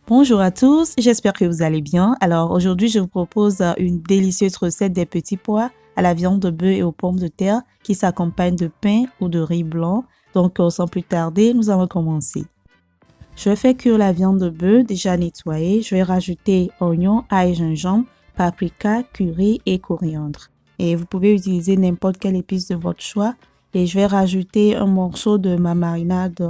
Bonjour à tous, j'espère que vous allez bien. Alors aujourd'hui, je vous propose une délicieuse recette des petits pois à la viande de bœuf et aux pommes de terre qui s'accompagne de pain ou de riz blanc. Donc sans plus tarder, nous allons commencer. Je vais faire cuire la viande de bœuf déjà nettoyée. Je vais rajouter oignons, ail, gingembre, paprika, curry et coriandre. Et vous pouvez utiliser n'importe quelle épice de votre choix. Et je vais rajouter un morceau de ma marinade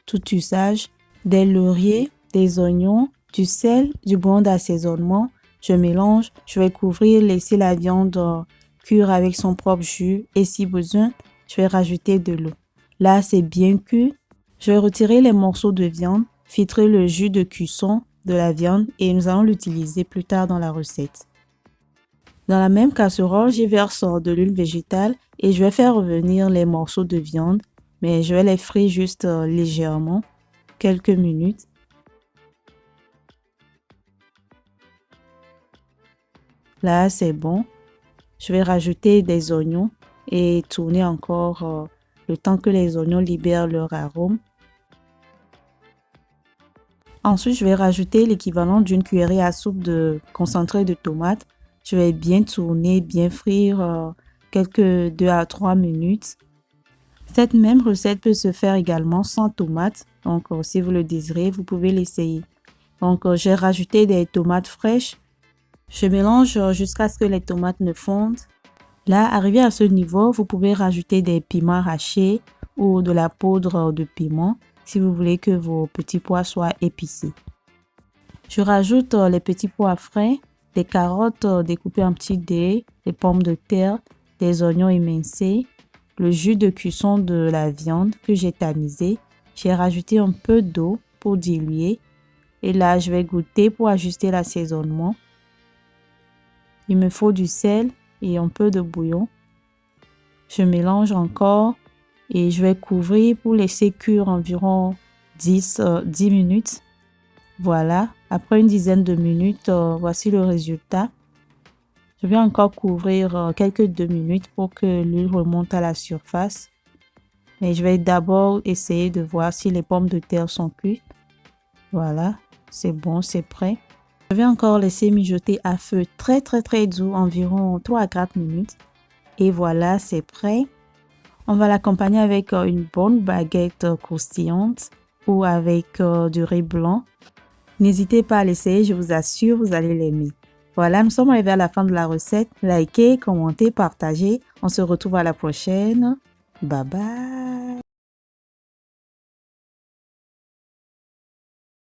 tout usage, des lauriers, des oignons, du sel, du bouillon d'assaisonnement. Je mélange, je vais couvrir, laisser la viande cuire avec son propre jus et si besoin, je vais rajouter de l'eau. Là, c'est bien cuit. Je vais retirer les morceaux de viande, filtrer le jus de cuisson de la viande et nous allons l'utiliser plus tard dans la recette. Dans la même casserole, j'y verse de l'huile végétale et je vais faire revenir les morceaux de viande, mais je vais les frire juste légèrement, quelques minutes. Là, c'est bon. Je vais rajouter des oignons et tourner encore le temps que les oignons libèrent leur arôme. Ensuite, je vais rajouter l'équivalent d'une cuillerée à soupe de concentré de tomate. Je vais bien tourner, bien frire quelques 2 à 3 minutes. Cette même recette peut se faire également sans tomates. Donc, si vous le désirez, vous pouvez l'essayer. Donc, j'ai rajouté des tomates fraîches. Je mélange jusqu'à ce que les tomates ne fondent. Là, arrivé à ce niveau, vous pouvez rajouter des piments hachés ou de la poudre de piment si vous voulez que vos petits pois soient épicés. Je rajoute les petits pois frais, des carottes découpées en petits dés, des pommes de terre, des oignons émincés, le jus de cuisson de la viande que j'ai tamisé. J'ai rajouté un peu d'eau pour diluer. Et là, je vais goûter pour ajuster l'assaisonnement. Il me faut du sel et un peu de bouillon. Je mélange encore et je vais couvrir pour laisser cuire environ 10 minutes. Voilà, après une dizaine de minutes, voici le résultat. Je vais encore couvrir quelques 2 minutes pour que l'huile remonte à la surface. Et je vais d'abord essayer de voir si les pommes de terre sont cuites. Voilà, c'est bon, c'est prêt. Je vais encore laisser mijoter à feu très doux, environ 3 à 4 minutes. Et voilà, c'est prêt. On va l'accompagner avec une bonne baguette croustillante ou avec du riz blanc. N'hésitez pas à l'essayer, je vous assure, vous allez l'aimer. Voilà, nous sommes arrivés à la fin de la recette. Likez, commentez, partagez. On se retrouve à la prochaine. Bye bye.